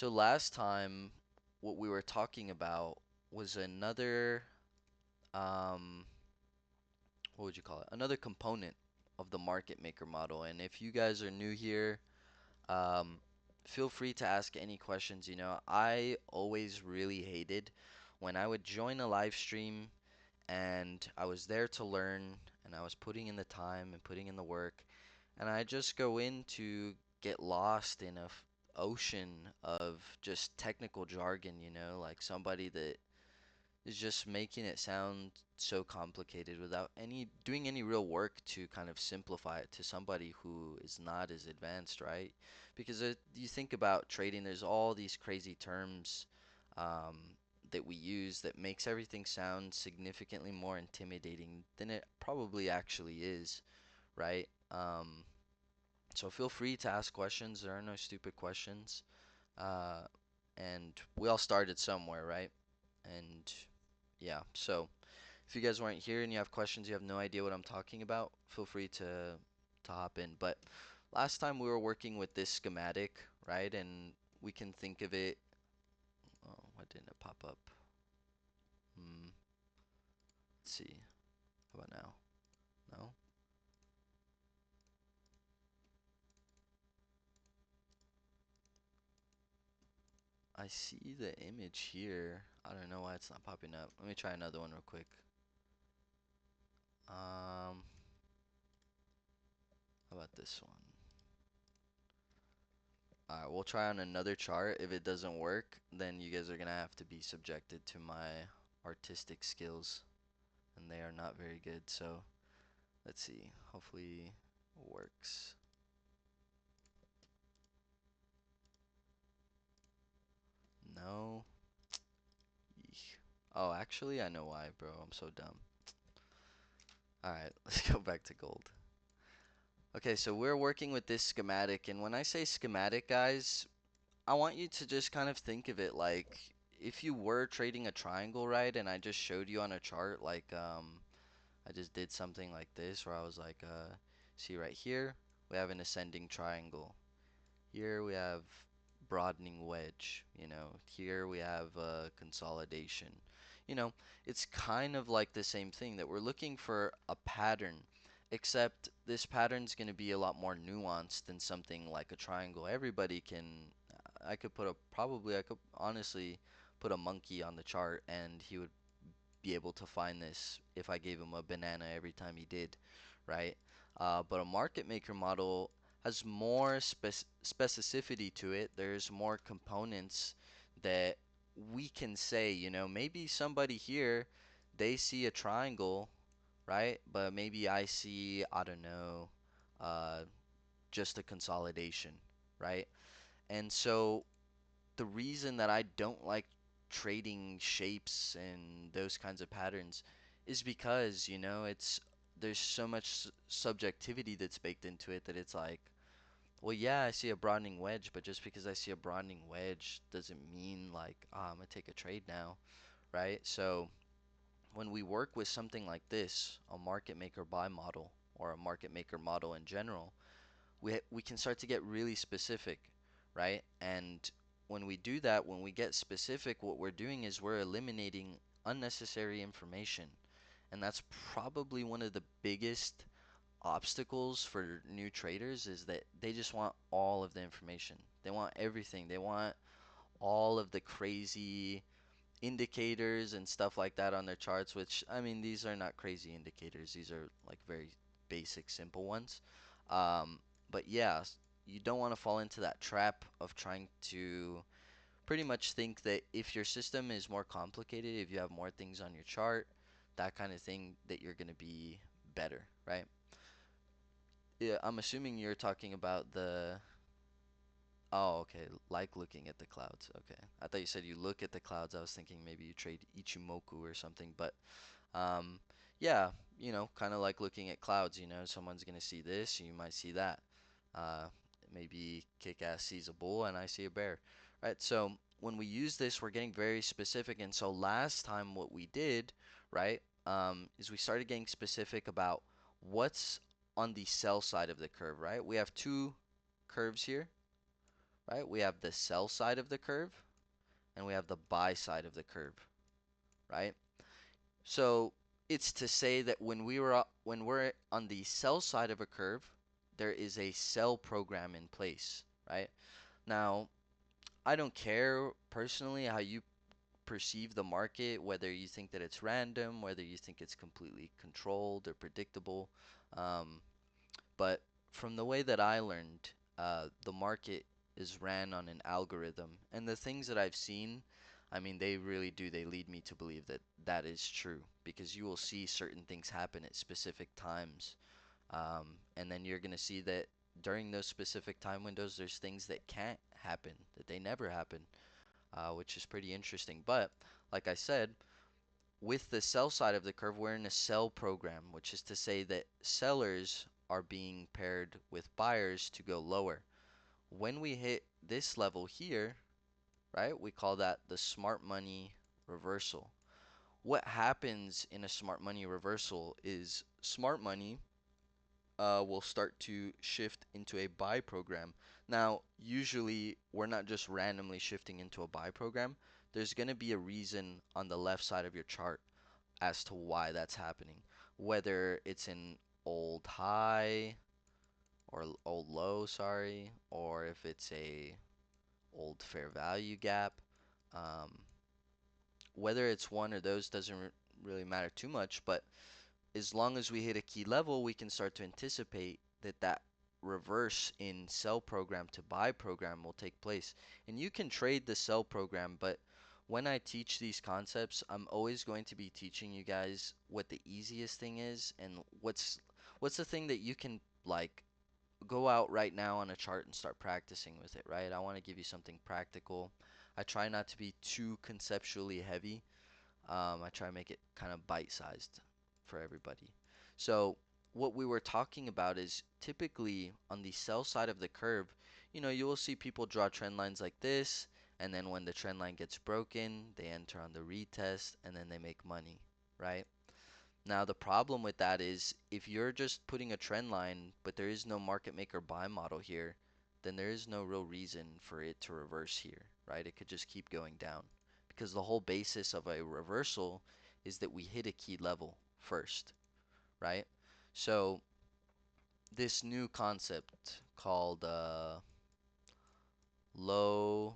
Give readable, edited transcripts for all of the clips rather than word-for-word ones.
So last time, what we were talking about was another, um, what would you call it? Another component of the market maker model. And if you guys are new here, um, feel free to ask any questions. I always really hated when I would join a live stream and I was there to learn and I was putting in the time and putting in the work, and I just go in to get lost in a ocean of just technical jargon, like somebody that is just making it sound so complicated without any doing any real work to kind of simplify it to somebody who is not as advanced, right? Because you think about trading, there's all these crazy terms um, that we use that makes everything sound significantly more intimidating than it probably actually is, right? So feel free to ask questions. There are no stupid questions. Uh, and we all started somewhere, right? And yeah, so if you guys weren't here and you have questions, you have no idea what I'm talking about, feel free to hop in. But last time we were working with this schematic, right? And we can think of it. Oh, why didn't it pop up? Let's see. How about now? No? I see the image here. I don't know why it's not popping up. Let me try another one real quick. How about this one? Alright, we'll try on another chart. If it doesn't work, then you guys are gonna have to be subjected to my artistic skills, and they are not very good. So let's see. Hopefully it works. No. Eek. Oh, actually, I know why, bro. I'm so dumb. Alright, let's go back to gold. Okay, so we're working with this schematic, and when I say schematic, guys, I want you to just kind of think of it like if you were trading a triangle, right? And I just showed you on a chart, like I just did something like this, where I was like, see right here, we have an ascending triangle. Here we have broadening wedge. Here we have consolidation. You know, it's kind of like the same thing that we're looking for a pattern, except this pattern's going to be a lot more nuanced than something like a triangle. Everybody can, I could honestly put a monkey on the chart and he would be able to find this if I gave him a banana every time he did, right? But a market maker model has more specificity to it. There's more components that we can say, maybe somebody here, they see a triangle, right? But maybe I see, I don't know, uh, just a consolidation, right? And so the reason that I don't like trading shapes and those kinds of patterns is because, there's so much subjectivity that's baked into it that it's like, well, yeah, I see a broadening wedge, but just because I see a broadening wedge doesn't mean like, I'm gonna take a trade now, right? So when we work with something like this, a market maker buy model or a market maker model in general, we can start to get really specific, right? And when we do that, when we get specific, what we're doing is we're eliminating unnecessary information. And that's probably one of the biggest obstacles for new traders is that they just want all of the information. They want everything. They want all of the crazy indicators and stuff like that on their charts, which I mean, these are not crazy indicators. These are like very basic, simple ones. Um, but yeah, you don't want to fall into that trap of trying to pretty much think that if your system is more complicated, if you have more things on your chart, that kind of thing, that you're going to be better, right? Yeah, I'm assuming you're talking about the. Oh, okay. Like looking at the clouds. Okay. I thought you said you look at the clouds. I was thinking maybe you trade Ichimoku or something. But um, yeah, kind of like looking at clouds. Someone's gonna see this, you might see that. Uh, maybe Kick-Ass sees a bull and I see a bear. Right? So when we use this, we're getting very specific. And so last time what we did, right, is we started getting specific about what's on the sell side of the curve, right? We have two curves here, right? We have the sell side of the curve and we have the buy side of the curve, right? So it's to say that when we're on the sell side of a curve, there is a sell program in place, right? Now, I don't care personally how you perceive the market, whether you think that it's random, whether you think it's completely controlled or predictable. Um, but from the way that I learned, the market is ran on an algorithm, and the things that I've seen, I mean, they really do. They lead me to believe that that is true because you will see certain things happen at specific times, and then you're gonna see that during those specific time windows, there's things that can't happen, that they never happen, which is pretty interesting. But like I said, with the sell side of the curve, we're in a sell program, which is to say that sellers are being paired with buyers to go lower. When we hit this level here, right, we call that the smart money reversal. What happens in a smart money reversal is smart money will start to shift into a buy program. Now, usually we're not just randomly shifting into a buy program. There's going to be a reason on the left side of your chart as to why that's happening. Whether it's an old high or old low, sorry, or if it's a old fair value gap. Um, whether it's one or those doesn't really matter too much, but as long as we hit a key level, we can start to anticipate that that reverse in sell program to buy program will take place. And you can trade the sell program, but when I teach these concepts, I'm always going to be teaching you guys what the easiest thing is and what's the thing that you can like go out right now on a chart and start practicing with it, right? I want to give you something practical. I try not to be too conceptually heavy. I try to make it kind of bite-sized for everybody. So what we were talking about is typically on the sell side of the curve, you will see people draw trend lines like this, and then when the trend line gets broken, they enter on the retest, and then they make money, right? Now the problem with that is if you're just putting a trend line, but there is no market maker buy model here, then there is no real reason for it to reverse here, right? It could just keep going down because the whole basis of a reversal is that we hit a key level first, right? So this new concept called low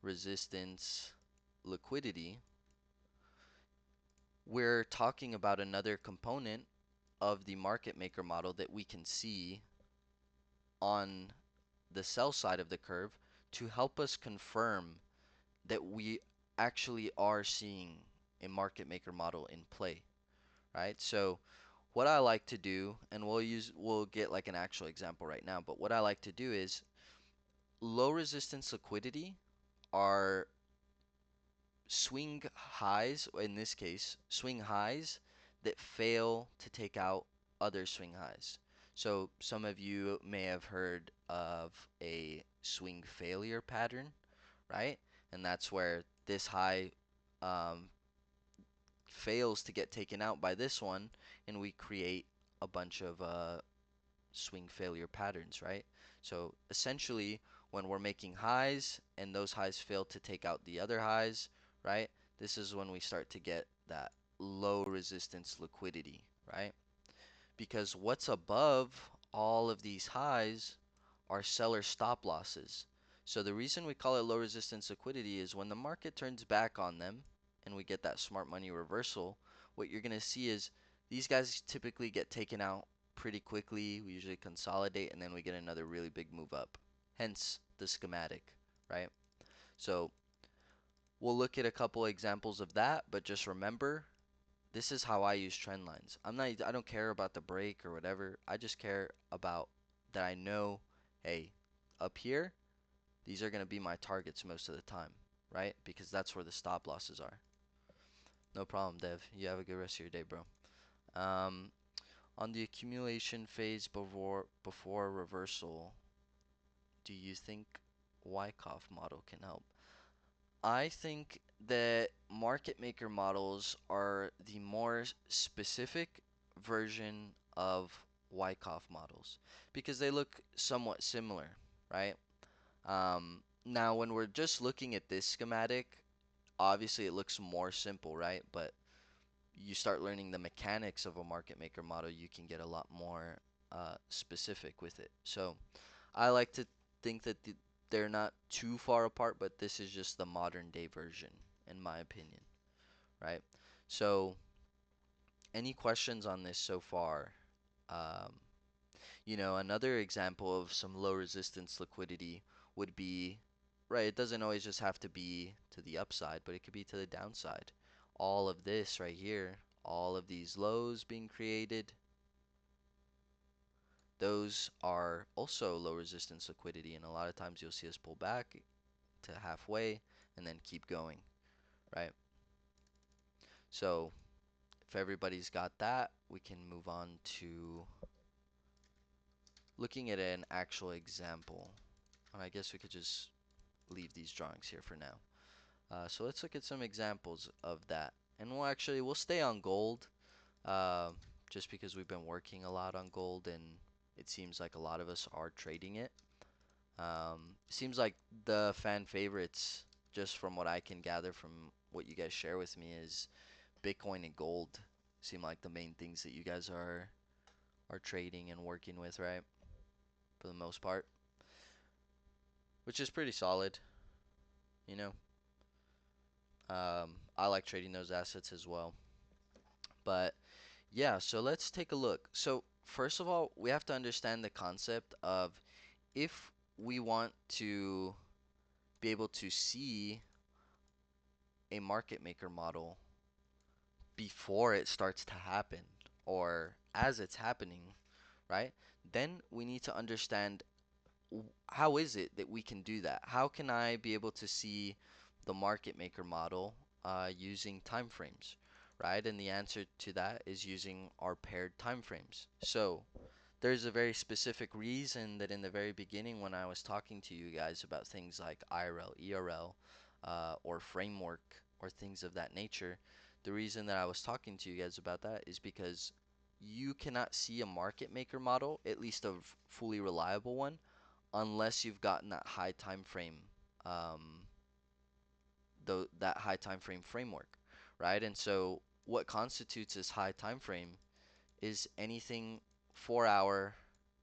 resistance liquidity, we're talking about another component of the market maker model that we can see on the sell side of the curve to help us confirm that we actually are seeing a market maker model in play, right? So what I like to do, and we'll get like an actual example right now, but what I like to do is low resistance liquidity are swing highs, in this case, swing highs that fail to take out other swing highs. So some of you may have heard of a swing failure pattern, right? And that's where this high um, fails to get taken out by this one, and we create a bunch of swing failure patterns, right? So essentially, when we're making highs and those highs fail to take out the other highs, right? This is when we start to get that low resistance liquidity, right? Because what's above all of these highs are seller stop losses. So the reason we call it low resistance liquidity is when the market turns back on them and we get that smart money reversal, what you're going to see is these guys typically get taken out pretty quickly. We usually consolidate and then we get another really big move up. Hence the schematic, right? So we'll look at a couple examples of that, but just remember this is how I use trend lines. I don't care about the break or whatever. I just care about that I know, hey, up here, these are going to be my targets most of the time, right? Because that's where the stop losses are. No problem, Dev. You have a good rest of your day, bro. Um, on the accumulation phase before reversal, do you think Wyckoff model can help? I think that market maker models are the more specific version of Wyckoff models because they look somewhat similar, right? Now, when we're just looking at this schematic, obviously it looks more simple, right? But you start learning the mechanics of a market maker model, you can get a lot more specific with it. So I like to think that they're not too far apart, but this is just the modern day version, in my opinion, right? So, any questions on this so far? Um, another example of some low resistance liquidity would be, right, it doesn't always just have to be to the upside, but it could be to the downside. All of this right here, all of these lows being created, those are also low resistance liquidity, and a lot of times you'll see us pull back to halfway and then keep going, right? So if everybody's got that, we can move on to looking at an actual example. And I guess we could just leave these drawings here for now. So let's look at some examples of that. And we'll stay on gold, uh, just because we've been working a lot on gold and it seems like a lot of us are trading it. Seems like the fan favorites, just from what I can gather from what you guys share with me, is Bitcoin and gold. Seem like the main things that you guys are trading and working with, right? For the most part, which is pretty solid, you know. I like trading those assets as well. But yeah, so let's take a look. So first of all, we have to understand the concept of if we want to be able to see a market maker model before it starts to happen or as it's happening, right? Then we need to understand how is it that we can do that? How can I be able to see the market maker model using time frames, right? And the answer to that is using our paired time frames. So there's a very specific reason that in the very beginning when I was talking to you guys about things like IRL, ERL, or framework or things of that nature, the reason that I was talking to you guys about that is because you cannot see a market maker model, at least a fully reliable one, unless you've gotten that high time frame, um, that high time frame framework, right? And so what constitutes this high time frame is anything 4 hour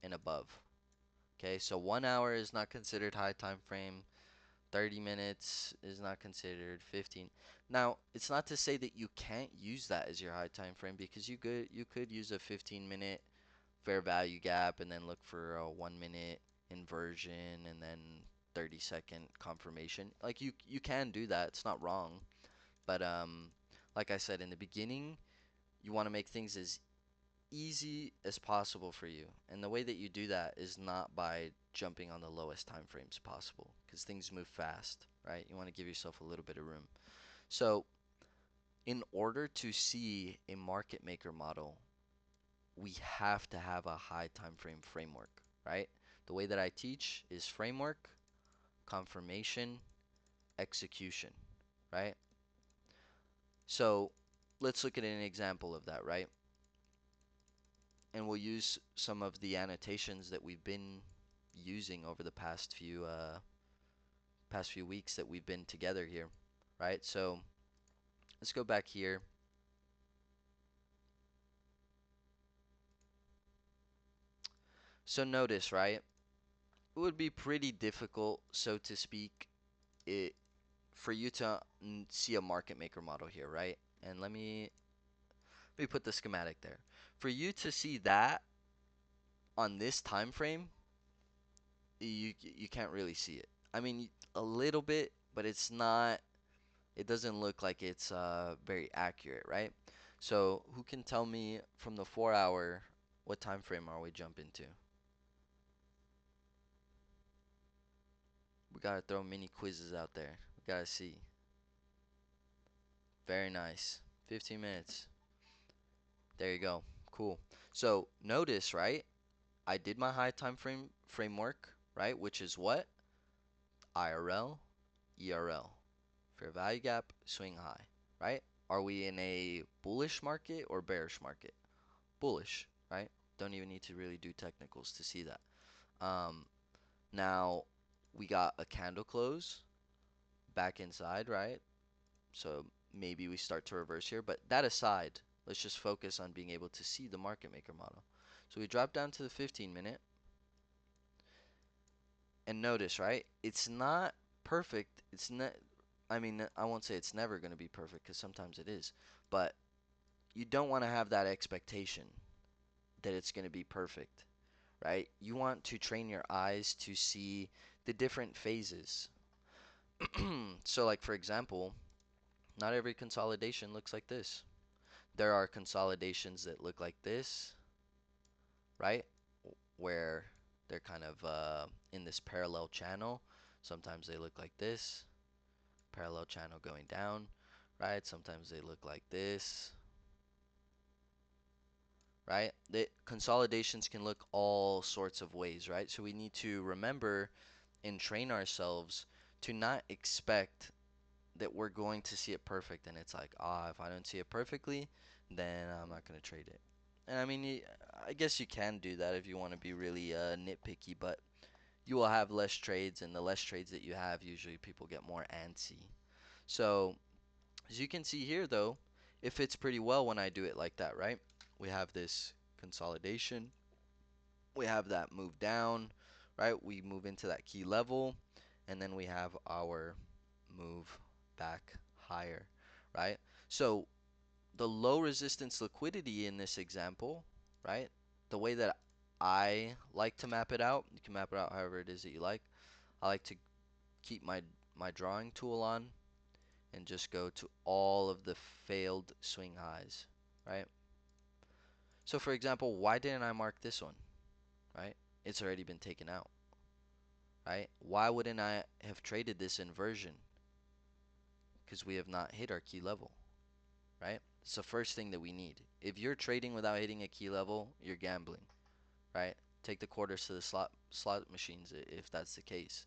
and above. Okay, so 1 hour is not considered high time frame. 30 minutes is not considered. 15. Now, it's not to say that you can't use that as your high time frame because you could use a 15-minute fair value gap and then look for a 1 minute inversion and then 30-second confirmation. Like you can do that. It's not wrong. But like I said in the beginning, you want to make things as easy as possible for you. And the way that you do that is not by jumping on the lowest time frames possible because things move fast, right? You want to give yourself a little bit of room. So, in order to see a market maker model, we have to have a high time frame framework, right? The way that I teach is framework, confirmation, execution, right? So, let's look at an example of that, right? And we'll use some of the annotations that we've been using over the past few weeks that we've been together here, right? So let's go back here. So notice, right? It would be pretty difficult, so to speak, it for you to see a market maker model here, right? And let me put the schematic there. For you to see that on this time frame, you can't really see it. I mean, a little bit, but it's not. It doesn't look like it's very accurate, right? So who can tell me from the 4 hour what time frame are we jumping to? We gotta throw mini quizzes out there. We gotta see. Very nice. 15 minutes. There you go. Cool. So notice, right? I did my high time frame framework, right? Which is what? IRL, ERL. Fair value gap, swing high, right? Are we in a bullish market or bearish market? Bullish, right? Don't even need to really do technicals to see that. Um, Now, we got a candle close back inside, right? So maybe we start to reverse here, but that aside, let's just focus on being able to see the market maker model. So we drop down to the 15 minute and notice, right? It's not perfect. It's not, I mean, I won't say it's never going to be perfect because sometimes it is, but you don't want to have that expectation that it's going to be perfect, right? You want to train your eyes to see the different phases. So, like, for example, not every consolidation looks like this. There are consolidations that look like this, right? Where they're kind of in this parallel channel. Sometimes they look like this, parallel channel going down, right? Sometimes they look like this, right? The consolidations can look all sorts of ways, right? So we need to remember and train ourselves to not expect that we're going to see it perfect and it's like, ah, if I don't see it perfectly, then I'm not going to trade it. And I mean, I guess you can do that if you want to be really nitpicky, but you will have less trades, and the less trades that you have, usually people get more antsy. So, as you can see here, though, it fits pretty well when I do it like that, right? We have this consolidation, we have that move down, right? We move into that key level, and then we have our move back higher, right? So the low resistance liquidity in this example, right? The way that I like to map it out, you can map it out however it is that you like. I like to keep my drawing tool on and just go to all of the failed swing highs, right? So for example, why didn't I mark this one, right? It's already been taken out, right? Why wouldn't I have traded this inversion? Because we have not hit our key level, right? It's the first thing that we need. If you're trading without hitting a key level, you're gambling, right? Take the quarters to the slot machines if that's the case.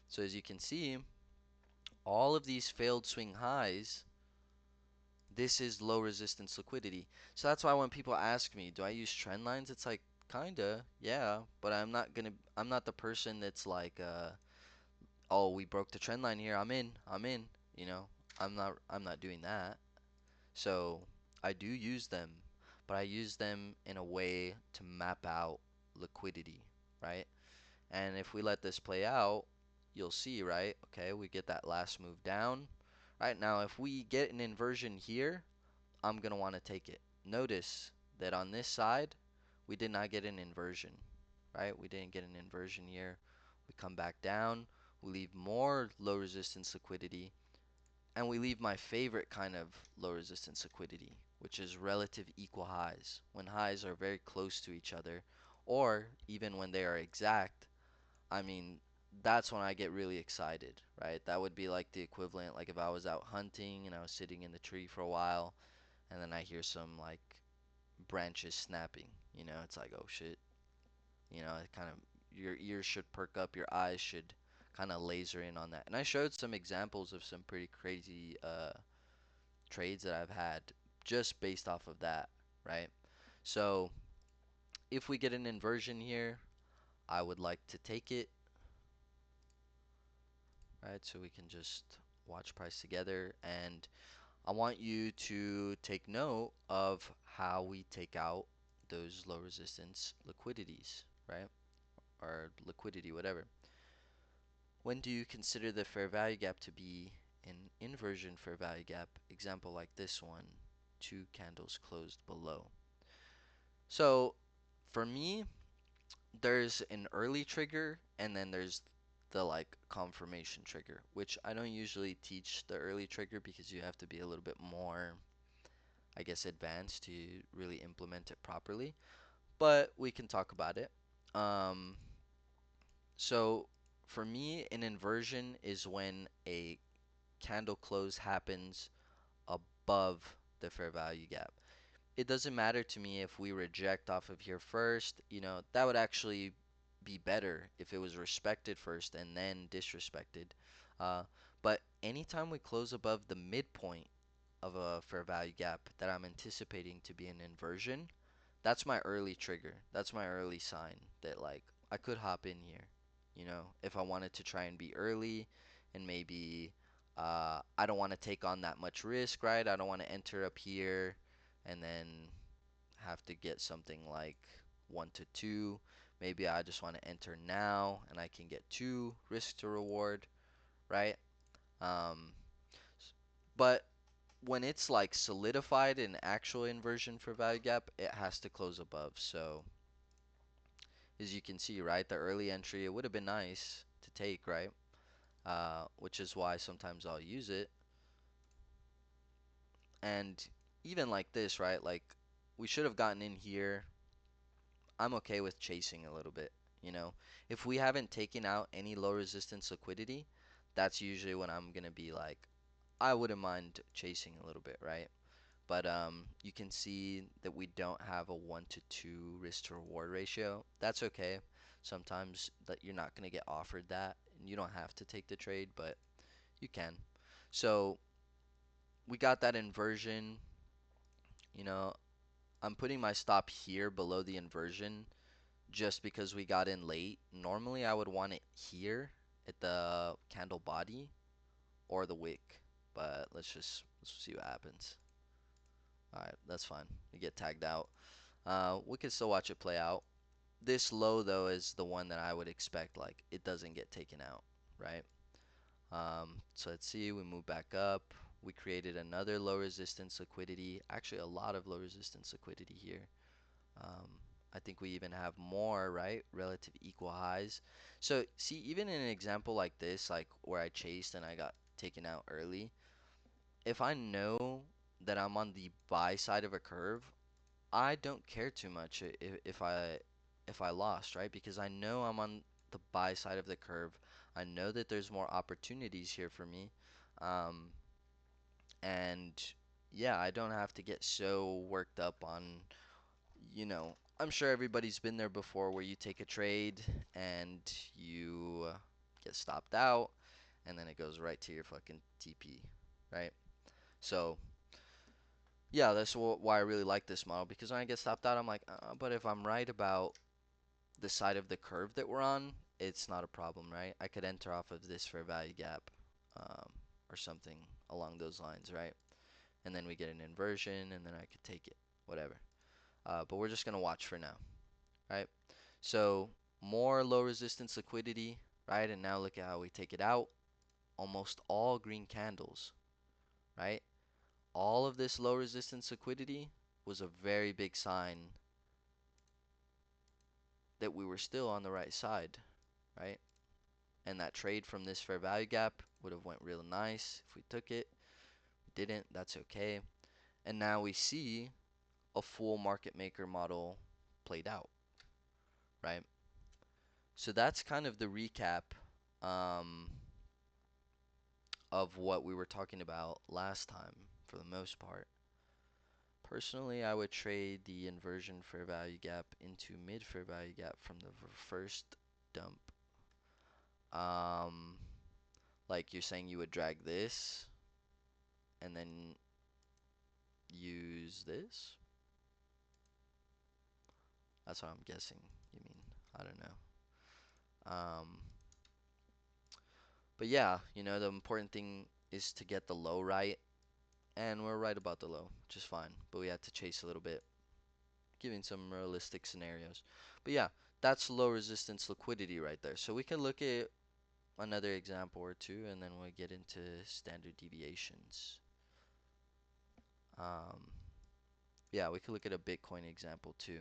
So as you can see, all of these failed swing highs, this is low resistance liquidity. So that's why when people ask me, do I use trend lines? It's like, kinda, yeah, but I'm not the person that's like, oh, we broke the trend line here. I'm in, you know. I'm not doing that. So I do use them, but I use them in a way to map out liquidity, right? And if we let this play out, you'll see, right? Okay, we get that last move down. Right now, if we get an inversion here, I'm going to want to take it. Notice that on this side, we did not get an inversion, right? We didn't get an inversion here. We come back down, we leave more low resistance liquidity, and we leave my favorite kind of low resistance liquidity, which is relative equal highs. When highs are very close to each other, or even when they are exact, I mean, that's when I get really excited, right? That would be like the equivalent, like if I was out hunting and I was sitting in the tree for a while, and then I hear some like branches snapping, it's like, oh shit, it kind of, your ears should perk up, your eyes should kind of laser in on that. And I showed some examples of some pretty crazy trades that I've had just based off of that, right? So if we get an inversion here, I would like to take it, right? So we can just watch price together, and I want you to take note of how we take out those low resistance liquidities, right? Or liquidity, whatever. When do you consider the fair value gap to be an inversion fair value gap? Example like this one, two candles closed below. So for me, there's an early trigger and then there's the like confirmation trigger, which I don't usually teach the early trigger because you have to be a little bit more, I guess, advanced to really implement it properly. But we can talk about it. Um, so for me, an inversion is when a candle close happens above the fair value gap. It doesn't matter to me if we reject off of here first. That would actually be better if it was respected first and then disrespected. Uh, but anytime we close above the midpoint of a fair value gap that I'm anticipating to be an inversion, that's my early trigger. That's my early sign that like I could hop in here. You know, if I wanted to try and be early and maybe I don't want to take on that much risk, right? I don't want to enter up here and then have to get something like 1 to 2. Maybe I just want to enter now and I can get 2 risk to reward, right? Um, but when it's like solidified in actual inversion for value gap, it has to close above. So as you can see, right, the early entry, it would have been nice to take, right? Which is why sometimes I'll use it. And even like this, right? Like we should have gotten in here. I'm okay with chasing a little bit, you know. If we haven't taken out any low resistance liquidity, that's usually when I'm gonna be like, I wouldn't mind chasing a little bit, right? But you can see that we don't have a 1 to 2 risk to reward ratio. That's okay. Sometimes that you're not gonna get offered that, and you don't have to take the trade, but you can. So we got that inversion. You know, I'm putting my stop here below the inversion just because we got in late. Normally I would want it here at the candle body or the wick, but let's see what happens. All right, that's fine. We get tagged out. We can still watch it play out. This low though is the one that I would expect like it doesn't get taken out, right? So let's see, we move back up. We created another low resistance liquidity, actually a lot of low resistance liquidity here. Um, I think we even have more, right? Relative equal highs. So see, even in an example like this, like where I chased and I got taken out early, if I know that I'm on the buy side of a curve, I don't care too much if I lost, right? Because I know I'm on the buy side of the curve. I know that there's more opportunities here for me. Um, and yeah, I don't have to get so worked up on, I'm sure everybody's been there before where you take a trade and you get stopped out and then it goes right to your fucking TP, right? So, yeah, that's why I really like this model because when I get stopped out, I'm like, but if I'm right about the side of the curve that we're on, it's not a problem, right? I could enter off of this fair value gap um, or something along those lines, right? And then we get an inversion and then I could take it, whatever. But we're just going to watch for now, right? So more low resistance liquidity, right? And now look at how we take it out. Almost all green candles, right? All of this low resistance liquidity was a very big sign that we were still on the right side, right? And that trade from this fair value gap would have went real nice if we took it. We didn't, that's okay. And now we see a full market maker model played out, right? So that's kind of the recap um, of what we were talking about last time for the most part. Personally, I would trade the inversion fair value gap into mid fair value gap from the first dump. Um, like you're saying you would drag this and then use this. That's what I'm guessing you mean. I don't know. Um, but yeah, the important thing is to get the low right, and we're right about the low, just fine. But we had to chase a little bit, giving some realistic scenarios. But yeah, that's low resistance liquidity right there. So we can look at another example or two, and then we'll get into standard deviations. Um, yeah, we could look at a Bitcoin example too.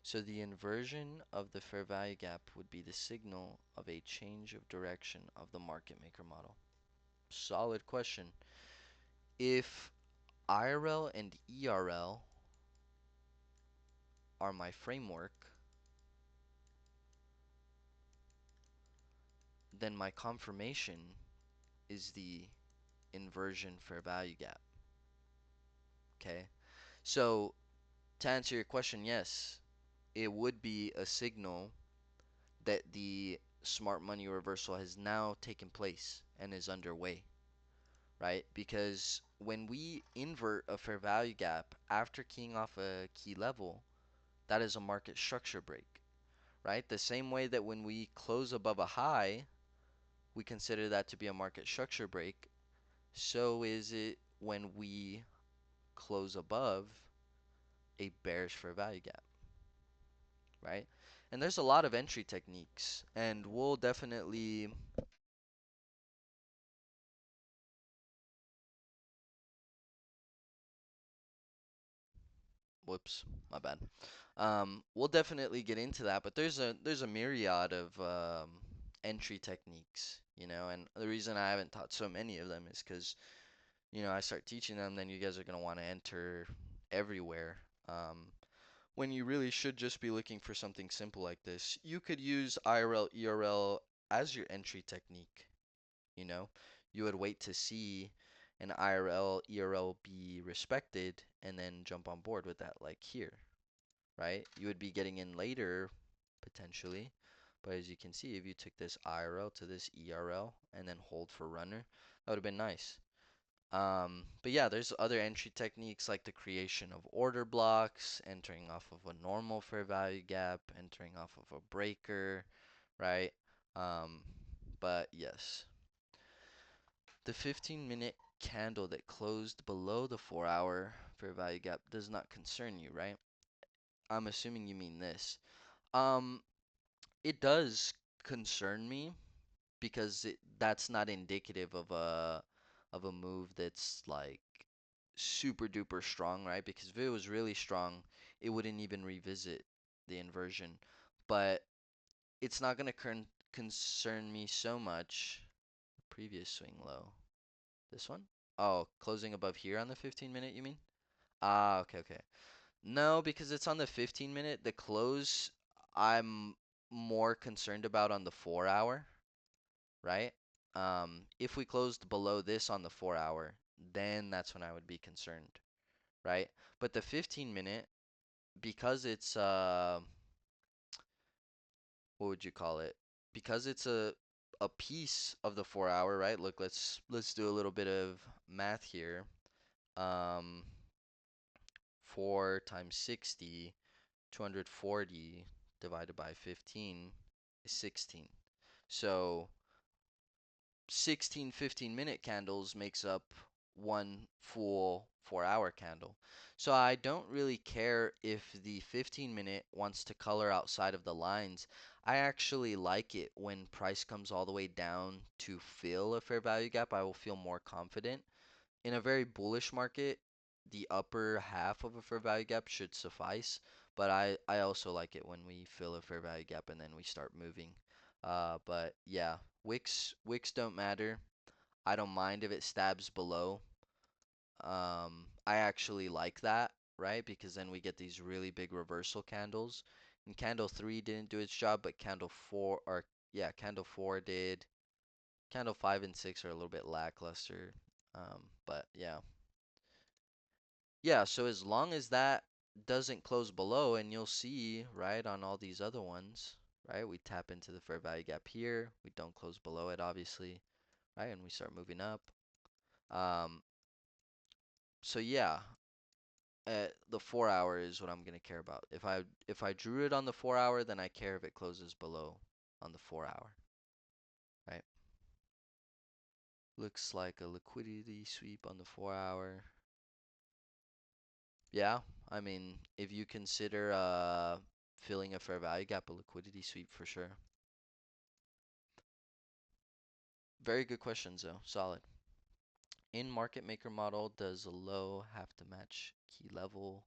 So the inversion of the fair value gap would be the signal of a change of direction of the market maker model. Solid question. If IRL and ERL are my framework, then my confirmation is the inversion fair value gap. Okay? So to answer your question, yes, it would be a signal that the smart money reversal has now taken place and is underway, right? Because when we invert a fair value gap after keying off a key level, That is a market structure break, right? The same way that when we close above a high, we consider that to be a market structure break, so is it when we close above a bearish fair value gap, right? And there's a lot of entry techniques, and we'll definitely, whoops, my bad. We'll definitely get into that, but there's a myriad of entry techniques, and the reason I haven't taught so many of them is because, I start teaching them, then you guys are gonna want to enter everywhere. When you really should just be looking for something simple like this. You could use IRL, ERL as your entry technique, you know? You would wait to see an IRL, ERL be respected and then jump on board with that, like here, right? You would be getting in later, potentially, but as you can see, if you took this IRL to this ERL and then hold for runner, that would have been nice. But yeah, there's other entry techniques like the creation of order blocks, entering off of a normal fair value gap, entering off of a breaker, right? Um, but yes, the 15-minute candle that closed below the 4-hour fair value gap does not concern you, right? I'm assuming you mean this. Um, it does concern me because that's not indicative of a move that's like super duper strong, right? Because if it was really strong, it wouldn't even revisit the inversion. But it's not going to concern me so much. Previous swing low. This one? Oh, closing above here on the 15-minute, you mean? Ah, okay, okay. No, because it's on the 15-minute. The close, I'm more concerned about on the 4-hour, right? If we closed below this on the 4-hour, then that's when I would be concerned, right? But the 15-minute, because it's what would you call it? Because it's a piece of the 4-hour, right? Look, let's do a little bit of math here. Um, 4 times 60, 240 divided by 15 is 16. So 16 15-minute candles makes up one full 4-hour candle. So I don't really care if the 15-minute wants to color outside of the lines. I actually like it when price comes all the way down to fill a fair value gap. I will feel more confident. In a very bullish market, the upper half of a fair value gap should suffice, but I also like it when we fill a fair value gap and then we start moving. But yeah, wicks don't matter. I don't mind if it stabs below. I actually like that, right? Because then we get these really big reversal candles. And candle 3 didn't do its job, but candle 4 or yeah, candle 4 did. Candle 5 and 6 are a little bit lackluster. But yeah. Yeah, so as long as that doesn't close below, and you'll see, right, on all these other ones, right, we tap into the fair value gap here. We don't close below it, obviously, right, and we start moving up. Um, so yeah, the 4-hour is what I'm gonna care about. If I drew it on the 4-hour, then I care if it closes below on the 4-hour, right? Looks like a liquidity sweep on the 4-hour. Yeah, I mean, if you consider filling a fair value gap a liquidity sweep for sure. Very good questions though. Solid. In market maker model, does a low have to match key level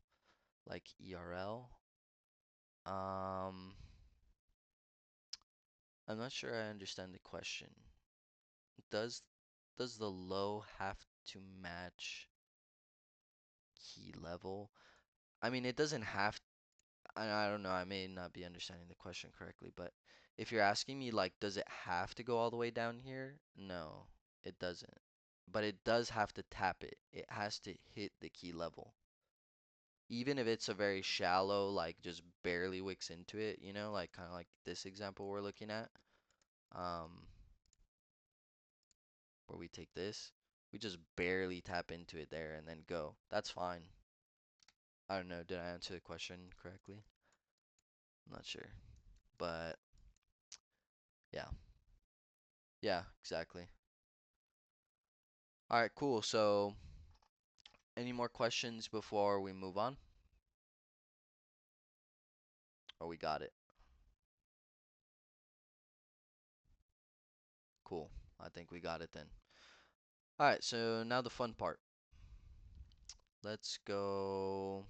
like ERL? Um, I'm not sure I understand the question. Does does the low have to match key level? I mean, it doesn't have. I don't know. I may not be understanding the question correctly, but if you're asking me like, does it have to go all the way down here? No, it doesn't. But it does have to tap it. It has to hit the key level. Even if it's a very shallow, like just barely wicks into it, like kind of like this example we're looking at, um, where we take this, we just barely tap into it there and then go. That's fine. I don't know, did I answer the question correctly? I'm not sure, but yeah, yeah, exactly. All right, cool. So, any more questions before we move on? Or we got it? Cool. I think we got it then. All right, so now the fun part. Let's go.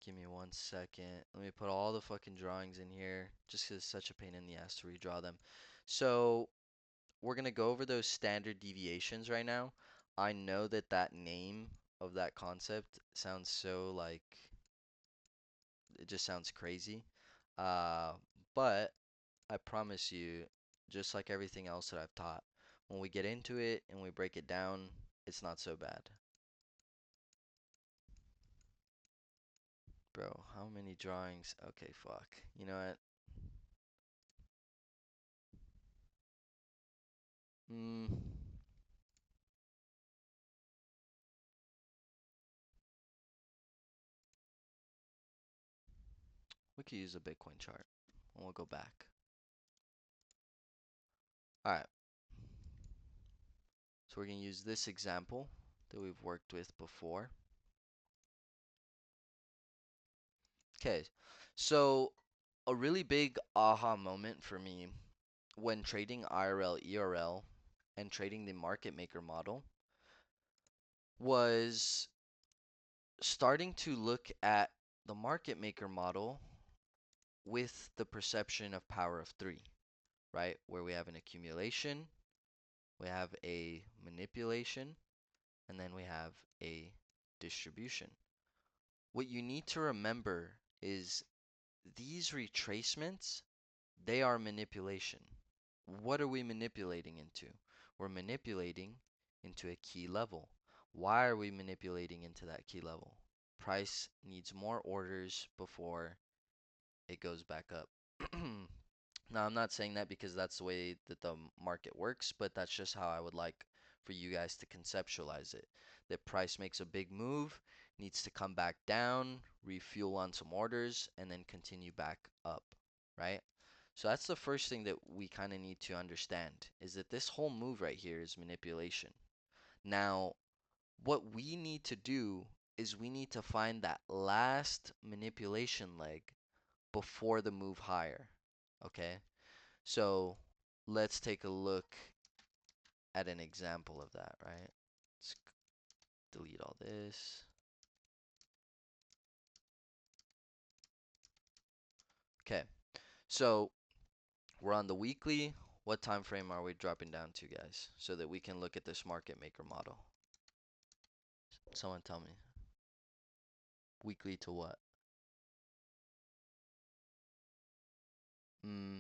Give me 1 second. Let me put all the fucking drawings in here just 'cause it's such a pain in the ass to redraw them. So, we're gonna go over those standard deviations right now. I know that that name of that concept sounds so like it just sounds crazy. Uh, but I promise you, just like everything else that I've taught, when we get into it and we break it down, it's not so bad. Bro, how many drawings? Okay, fuck. You know what? Hmm. We could use a Bitcoin chart. And we'll go back. Alright, so we're gonna use this example that we've worked with before. Okay, so a really big aha moment for me when trading IRL, ERL, and trading the market maker model was starting to look at the market maker model with the perception of power of three, right? Where we have an accumulation, we have a manipulation, and then we have a distribution. What you need to remember is these retracements, they are manipulation. What are we manipulating into? We're manipulating into a key level. Why are we manipulating into that key level? Price needs more orders before it goes back up. Now, I'm not saying that because that's the way that the market works, but that's just how I would like for you guys to conceptualize it. That price makes a big move, needs to come back down, refuel on some orders, and then continue back up, right? So that's the first thing that we kind of need to understand is that this whole move right here is manipulation. Now, what we need to do is we need to find that last manipulation leg before the move higher, okay? So let's take a look at an example of that, right? Let's delete all this. Okay, so we're on the weekly. What time frame are we dropping down to, guys? So that we can look at this market maker model. Someone tell me. Weekly to what? Hmm,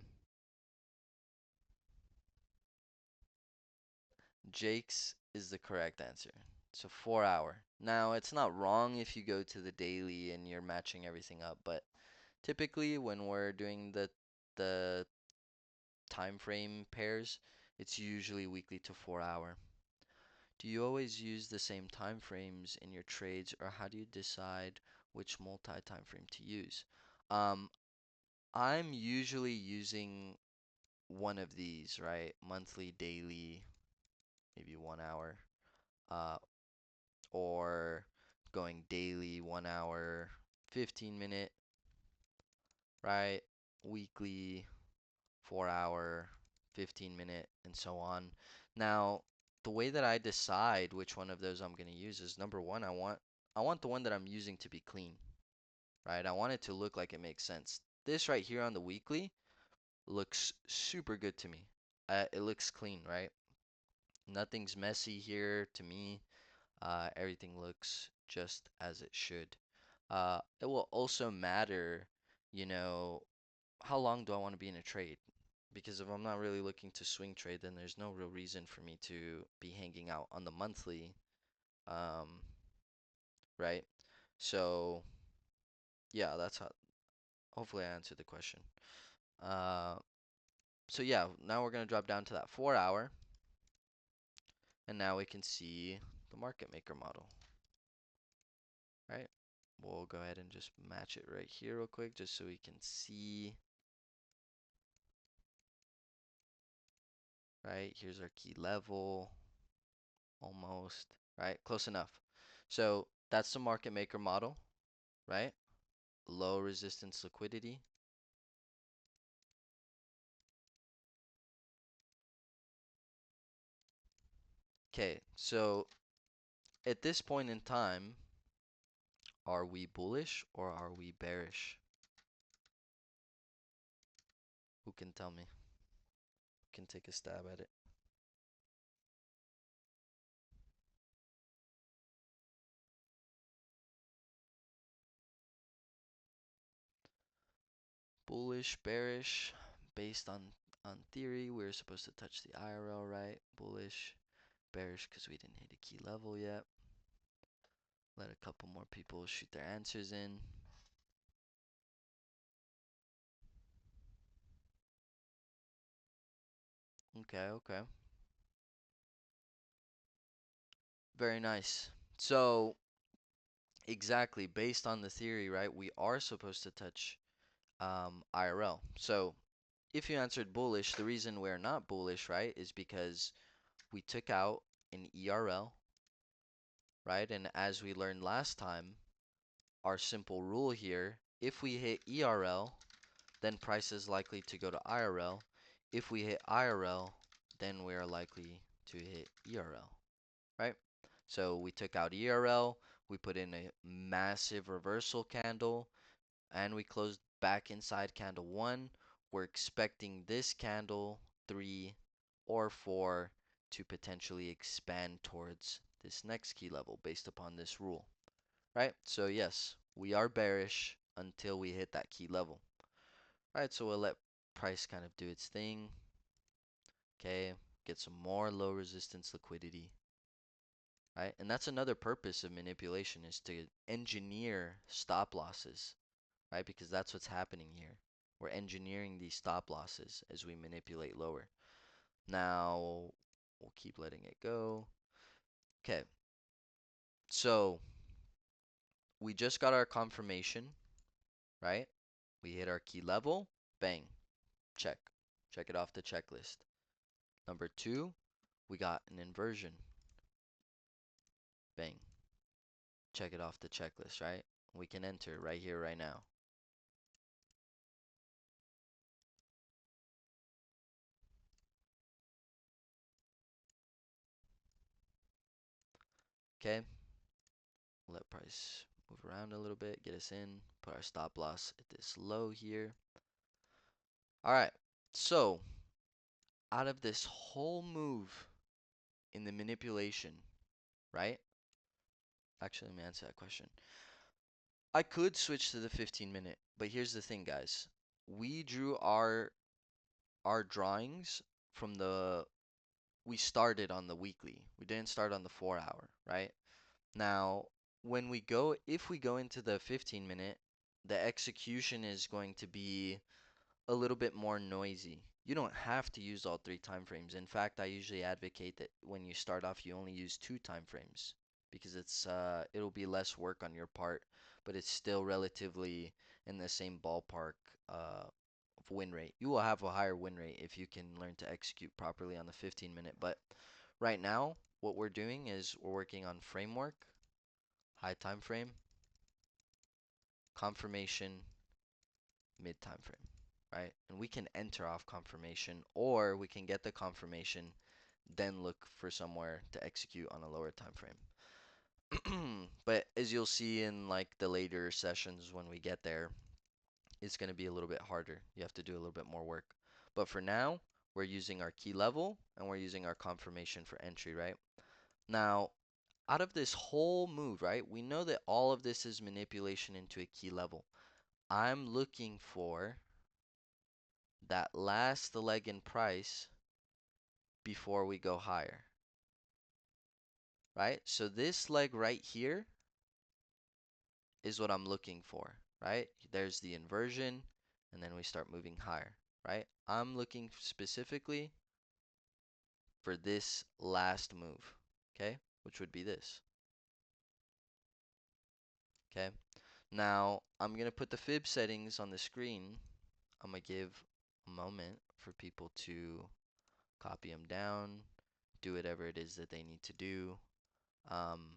Jake's is the correct answer. So 4 hour. Now, it's not wrong if you go to the daily and you're matching everything up, but typically when we're doing the time frame pairs, it's usually weekly to 4 hour. Do you always use the same time frames in your trades, or how do you decide which multi-time frame to use? Um, I'm usually using one of these, right? Monthly, daily, maybe 1 hour, uh, or going daily, 1 hour, 15 minute, right? Weekly, 4 hour, 15 minute, and so on. Now, the way that I decide which one of those I'm going to use is number one, I want the one that I'm using to be clean, right? I want it to look like it makes sense. This right here on the weekly looks super good to me. It looks clean, right? Nothing's messy here to me. Everything looks just as it should. It will also matter, you know, how long do I want to be in a trade? Because if I'm not really looking to swing trade, then there's no real reason for me to be hanging out on the monthly, um, right? So yeah, that's how. Hopefully, I answered the question. Uh, so yeah, now we're gonna drop down to that 4 hour, and now we can see the market maker model, right? We'll go ahead and just match it right here real quick just so we can see, right? Here's our key level, almost, right? Close enough. So that's the market maker model, right? Low resistance liquidity. Okay, so at this point in time, are we bullish or are we bearish? Who can tell me? Who can take a stab at it? Bullish, bearish, based on theory, we were supposed to touch the IRL, right? Bullish, bearish, because we didn't hit a key level yet. Let a couple more people shoot their answers in. Okay, okay. Very nice. So, exactly, based on the theory, right, we are supposed to touch IRL. So, if you answered bullish, the reason we're not bullish, right, is because we took out an ERL, right? And as we learned last time, our simple rule here, if we hit ERL, then price is likely to go to IRL. If we hit IRL, then we are likely to hit ERL, right? So we took out ERL, we put in a massive reversal candle, and we closed back inside candle 1. We're expecting this candle 3 or 4 to potentially expand towards this next key level based upon this rule, right? So yes, we are bearish until we hit that key level. All right, so we'll let price kind of do its thing. Okay, get some more low resistance liquidity, right? And that's another purpose of manipulation, is to engineer stop losses, right? Because that's what's happening here. We're engineering these stop losses as we manipulate lower. Now, we'll keep letting it go. Okay, so we just got our confirmation, right? We hit our key level, bang, check. Check it off the checklist. Number 2, we got an inversion, bang. Check it off the checklist, right? We can enter right here, right now. Okay, let price move around a little bit, get us in, put our stop loss at this low here. All right, so out of this whole move in the manipulation, right? Actually, let me answer that question. I could switch to the 15-minute, but here's the thing, guys. We drew our drawings from the we started on the weekly. We didn't start on the 4-hour, right? Now, if we go into the 15-minute, the execution is going to be a little bit more noisy. You don't have to use all 3 time frames. In fact, I usually advocate that when you start off, you only use 2 time frames because it'll be less work on your part, but it's still relatively in the same ballpark of win rate. You will have a higher win rate if you can learn to execute properly on the 15-minute. But right now, what we're doing is we're working on framework, high time frame, confirmation, mid time frame, right? And we can enter off confirmation, or we can get the confirmation, then look for somewhere to execute on a lower time frame. But as you'll see in like the later sessions when we get there, it's going to be a little bit harder. You have to do a little bit more work. But for now, we're using our key level and we're using our confirmation for entry, right? Now, out of this whole move, right, we know that all of this is manipulation into a key level. I'm looking for that last leg in price before we go higher, right? So this leg right here is what I'm looking for, right? There's the inversion, and then we start moving higher, right? I'm looking specifically for this last move, okay? which would be this. Okay. Now I'm gonna put the fib settings on the screen. I'm gonna give a moment for people to copy them down, do whatever it is that they need to do. Um,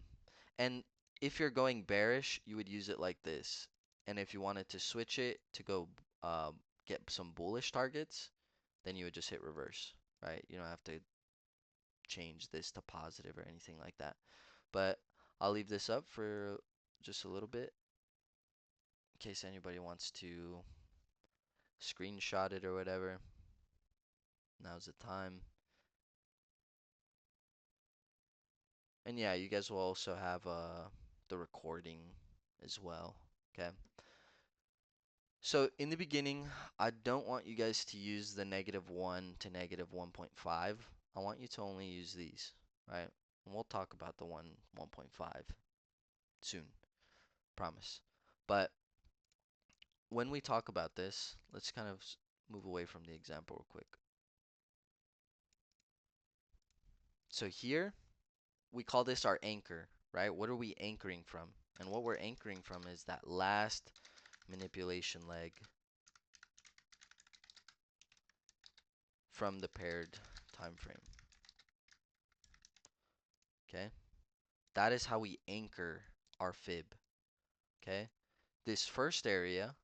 and if you're going bearish, you would use it like this. And if you wanted to switch it to go get some bullish targets, then you would just hit reverse, right? You don't have to change this to positive or anything like that. But I'll leave this up for just a little bit in case anybody wants to screenshot it or whatever. Now's the time. And yeah, you guys will also have the recording as well. Okay. So in the beginning, I don't want you guys to use the -1 to -1.5. I want you to only use these, right? And we'll talk about the 1.5 soon, promise. But when we talk about this, let's kind of move away from the example real quick. So here, we call this our anchor, right? What are we anchoring from? And what we're anchoring from is that last manipulation leg from the paired time frame. Okay? That is how we anchor our fib. Okay? This first area,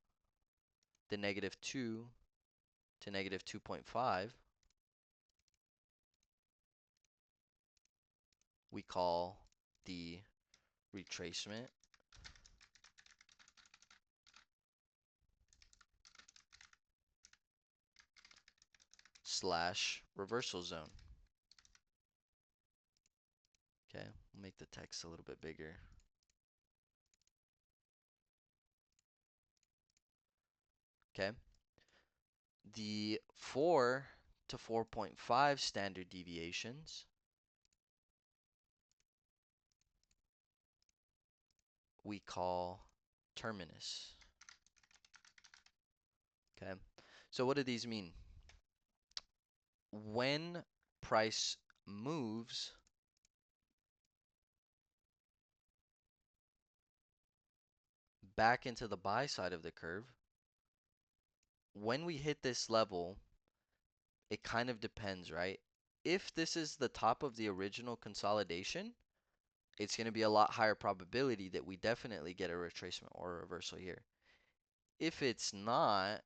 the -2 to -2.5, we call the retracement slash reversal zone. Okay, we'll make the text a little bit bigger. Okay, the 4 to 4.5 standard deviations we call terminus. Okay, so what do these mean? When price moves back into the buy side of the curve, when we hit this level, it kind of depends, right? If this is the top of the original consolidation, it's going to be a lot higher probability that we definitely get a retracement or a reversal here. If it's not,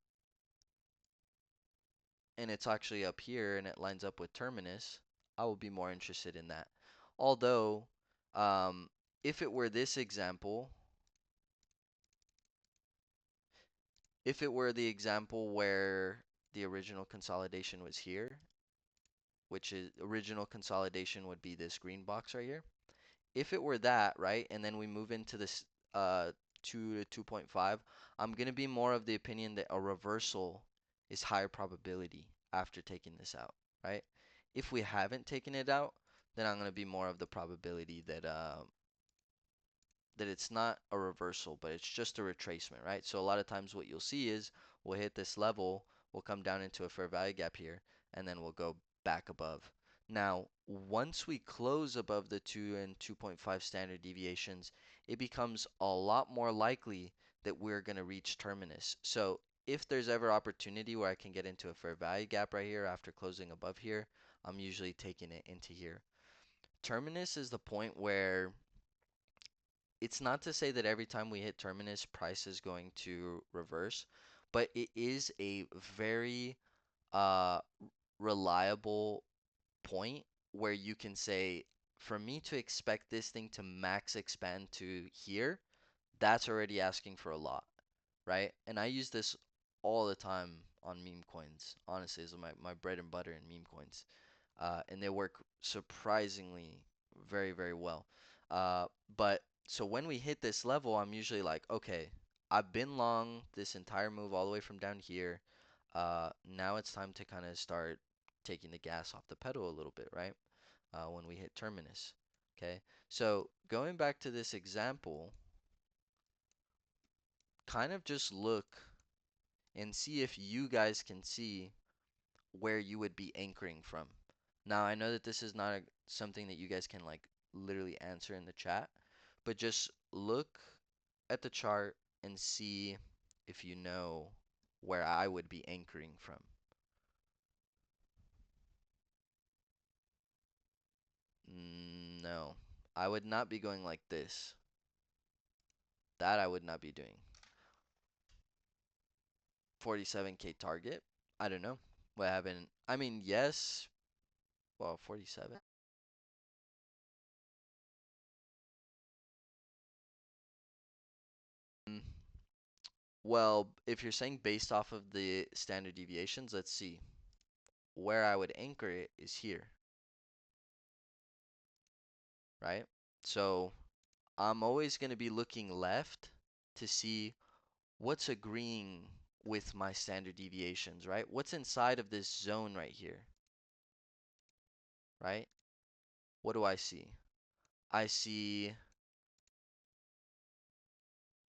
and it's actually up here and it lines up with terminus, I will be more interested in that. Although, if it were this example, if it were the example where the original consolidation was here, which is original consolidation would be this green box right here. If it were that, right, and then we move into this 2 to 2.5, I'm going to be more of the opinion that a reversal is higher probability after taking this out, right? If we haven't taken it out, then I'm going to be more of the probability that that it's not a reversal, but it's just a retracement, right? So a lot of times what you'll see is we'll hit this level, we'll come down into a fair value gap here, and then we'll go back above. Now, once we close above the 2 and 2.5 standard deviations, it becomes a lot more likely that we're going to reach terminus. So if there's ever opportunity where I can get into a fair value gap right here after closing above here, I'm usually taking it into here. Terminus is the point where it's not to say that every time we hit terminus, price is going to reverse, but it is a very uh, reliable point where you can say, for me to expect this thing to max expand to here, that's already asking for a lot, right? And I use this all the time on meme coins. Honestly, it's my bread and butter in meme coins. And they work surprisingly very, very well. But so when we hit this level, I'm usually like, okay, I've been long this entire move all the way from down here. Now it's time to kind of start taking the gas off the pedal a little bit, right? When we hit terminus. Okay, so going back to this example, kind of just look and see if you guys can see where you would be anchoring from. Now, I know that this is not something that you guys can like literally answer in the chat, but just look at the chart and see if you know where I would be anchoring from. No, I would not be going like this. That I would not be doing. 47K target? I don't know. What happened? I mean, yes. Well, 47. Mm, Well, if you're saying based off of the standard deviations, let's see. Where I would anchor it is here, right? So I'm always going to be looking left to see what's agreeing with my standard deviations, right? What's inside of this zone right here, right? What do I see? I see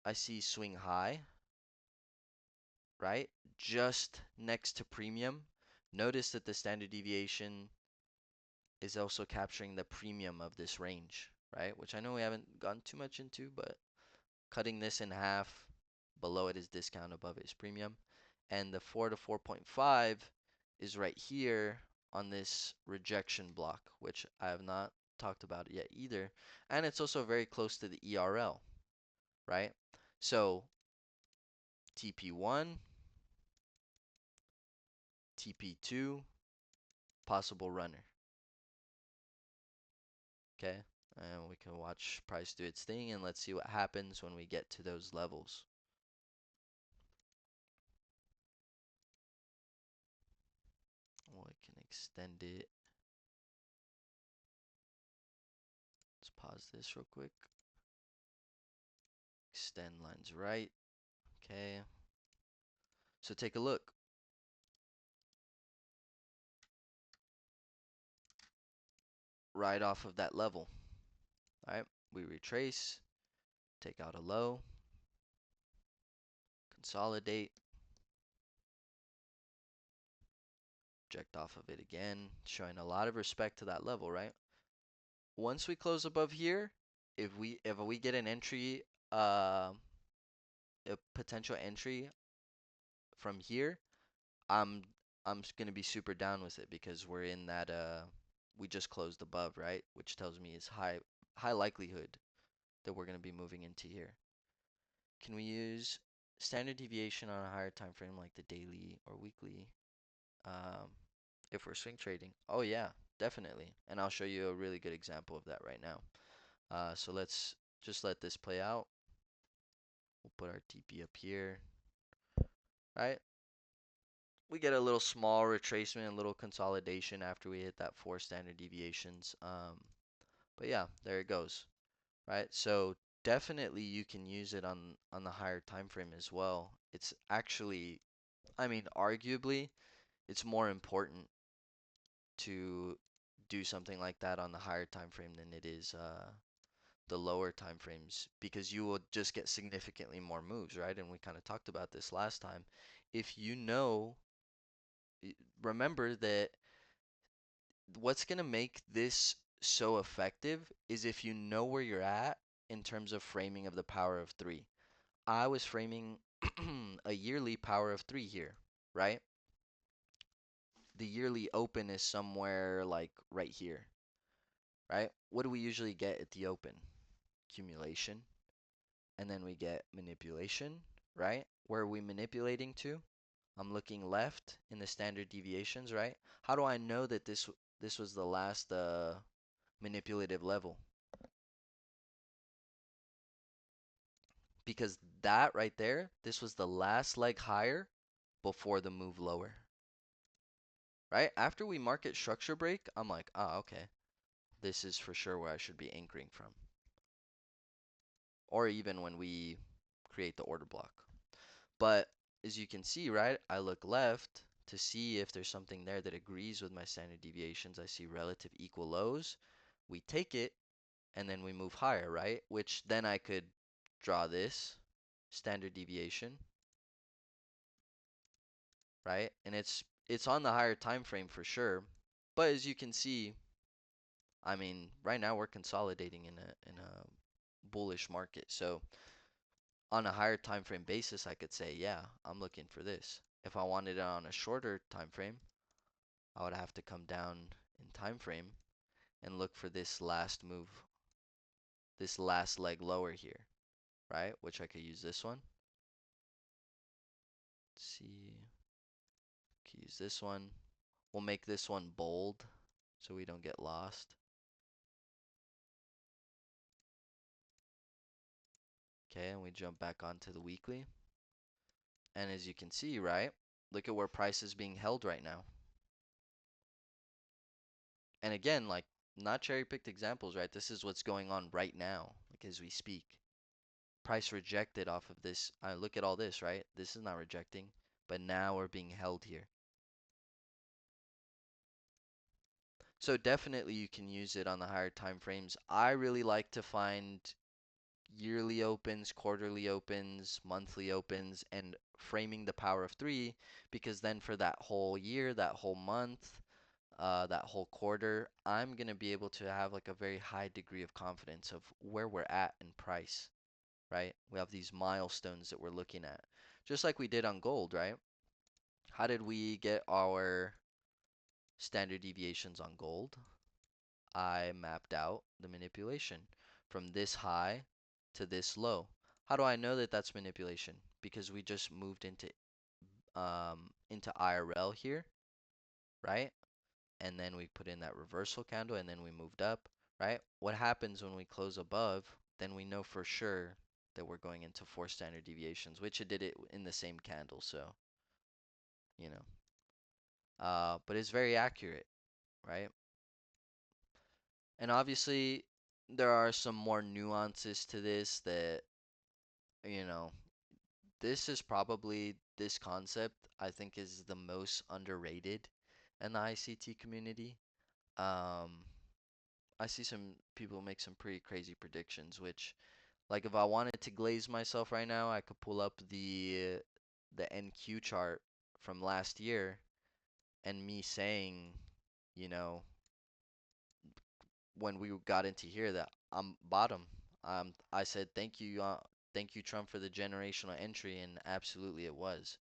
I see swing high, right? Just next to premium. Notice that the standard deviation is also capturing the premium of this range, right? Which I know we haven't gone too much into, but cutting this in half, below it is discount, above it is premium. And the 4 to 4.5 is right here on this rejection block, which I have not talked about yet either. And it's also very close to the ERL, right? So TP1, TP2, possible runner. Okay, and we can watch price do its thing, and let's see what happens when we get to those levels. Well, I can extend it. Let's pause this real quick. Extend lines right. Okay. So take a look. Right off of that level. All right. We retrace. Take out a low. Consolidate. Reject off of it again. Showing a lot of respect to that level, right? Once we close above here, if we get an entry, a potential entry from here, I'm I'm gonna be super down with it because we're in that we just closed above, right? Which tells me it's high likelihood that we're gonna be moving into here. Can we use standard deviation on a higher time frame like the daily or weekly um, if we're swing trading? Oh yeah, definitely. And I'll show you a really good example of that right now. So let's just let this play out. We'll put our TP up here, right? We get a little small retracement, a little consolidation after we hit that 4 standard deviations. But yeah, there it goes, right? So definitely you can use it on the higher time frame as well. It's actually, I mean, arguably, it's more important to do something like that on the higher time frame than it is the lower time frames because you will just get significantly more moves, right? And we kind of talked about this last time. If you know, remember that what's going to make this so effective is if you know where you're at in terms of framing of the power of three. I was framing a yearly power of three here, right? The yearly open is somewhere like right here, right? What do we usually get at the open? Accumulation, and then we get manipulation, right? Where are we manipulating to? I'm looking left in the standard deviations, right? How do I know that this was the last manipulative level? Because that right there, this was the last leg higher before the move lower, right? After we market structure break, I'm like, ah, okay, this is for sure where I should be anchoring from. Or even when we create the order block. But as you can see, right, I look left to see if there's something there that agrees with my standard deviations. I see relative equal lows. We take it and then we move higher, right? Which then I could draw this standard deviation, right? And it's on the higher time frame for sure. But as you can see, I mean, right now we're consolidating in a bullish market. So on a higher time frame basis, I could say, yeah, I'm looking for this. If I wanted it on a shorter time frame, I would have to come down in time frame and look for this last move, this last leg lower here, right? Which I could use this one. Let's see, could use this one. We'll make this one bold so we don't get lost. Okay, and we jump back onto the weekly. And as you can see, right, look at where price is being held right now. And again, like, not cherry-picked examples, right? This is what's going on right now, like as we speak. Price rejected off of this. Look at all this, right? This is not rejecting, but now we're being held here. So definitely you can use it on the higher time frames. I really like to find yearly opens, quarterly opens, monthly opens, and framing the power of three, because then for that whole year, that whole month, that whole quarter, I'm gonna be able to have like a very high degree of confidence of where we're at in price, right? We have these milestones that we're looking at, just like we did on gold, right? How did we get our standard deviations on gold? I mapped out the manipulation from this high to this low. How do I know that that's manipulation? Because we just moved into IRL here, right? And then we put in that reversal candle and then we moved up, right? What happens when we close above? Then we know for sure that we're going into 4 standard deviations, which it did it in the same candle, so you know. But it's very accurate, right? And obviously there are some more nuances to this that, you know, this is probably this concept I think is the most underrated in the ICT community. Um, I see some people make some pretty crazy predictions, which, like, if I wanted to glaze myself right now, I could pull up the NQ chart from last year and me saying, you know, when we got into here that I'm bottom. I said thank you Trump for the generational entry, and absolutely it was,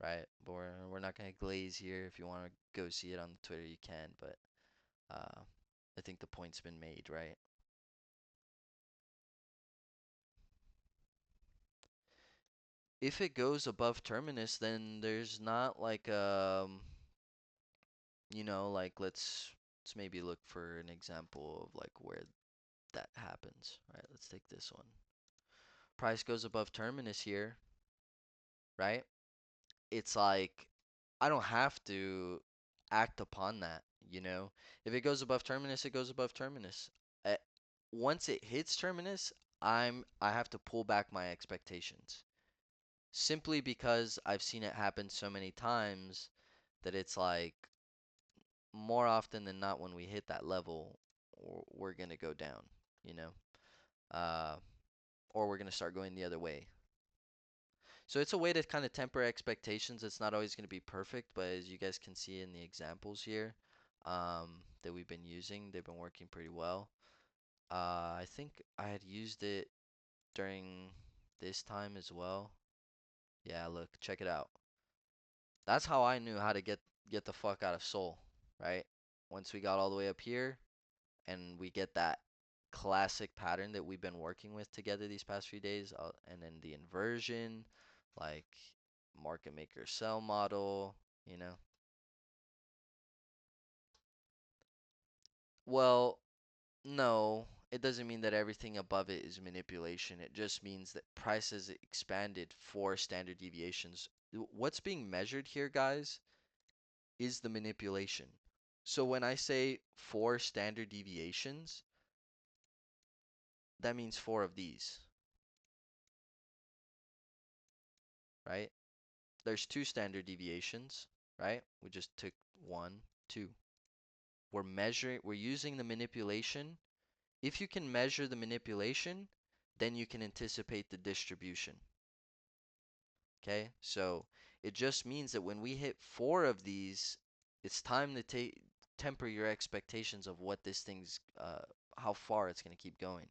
right? But we're not gonna glaze here. If you want to go see it on Twitter, you can. But uh, I think the point's been made, right? If it goes above terminus, then there's not like like let's maybe look for an example of like where that happens, right? Let's take this one. Price goes above terminus here, right? It's like I don't have to act upon that, you know? If it goes above terminus, it goes above terminus. Uh, Once it hits terminus, I have to pull back my expectations. Simply because I've seen it happen so many times that it's like more often than not when we hit that level, we're gonna go down, you know? Uh, or we're gonna start going the other way. So it's a way to kind of temper expectations. It's not always going to be perfect, but as you guys can see in the examples here that we've been using, they've been working pretty well. I think I had used it during this time as well. Yeah, look, check it out. That's how I knew how to get the fuck out of Seoul, right? Once we got all the way up here and we get that classic pattern that we've been working with together these past few days, and then the inversion, like market maker sell model, you know. Well, no, it doesn't mean that everything above it is manipulation. It just means that price has expanded 4 standard deviations. What's being measured here, guys, is the manipulation. So when I say 4 standard deviations, that means 4 of these, right? There's 2 standard deviations, right? We just took one, two. We're using the manipulation. If you can measure the manipulation, then you can anticipate the distribution. Okay, so it just means that when we hit 4 of these, it's time temper your expectations of what this thing's how far it's gonna keep going,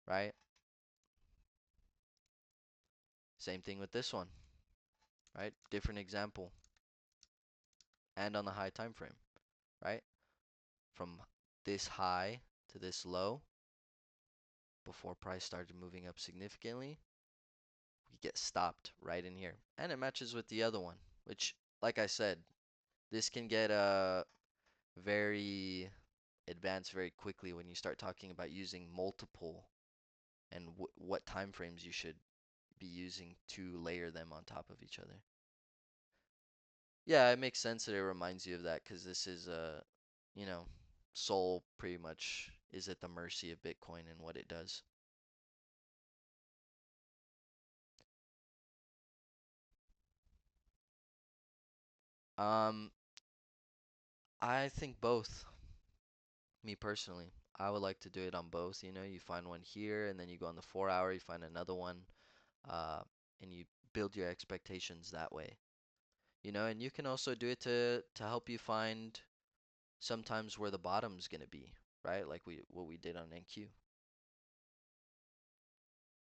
right? Same thing with this one, right? Different example, and on the high time frame, right? From this high to this low before price started moving up significantly, we get stopped right in here. And it matches with the other one, which, like I said, this can get very advanced very quickly when you start talking about using multiple and what time frames you should be using to layer them on top of each other. Yeah, it makes sense that it reminds you of that because this is you know, Sol pretty much is at the mercy of Bitcoin and what it does. Um, I think both. Me personally, I would like to do it on both. You know, you find one here, and then you go on the 4 hour, you find another one, uh, and you build your expectations that way. You know, and you can also do it to help you find sometimes where the bottom's gonna be, right? Like what we did on NQ.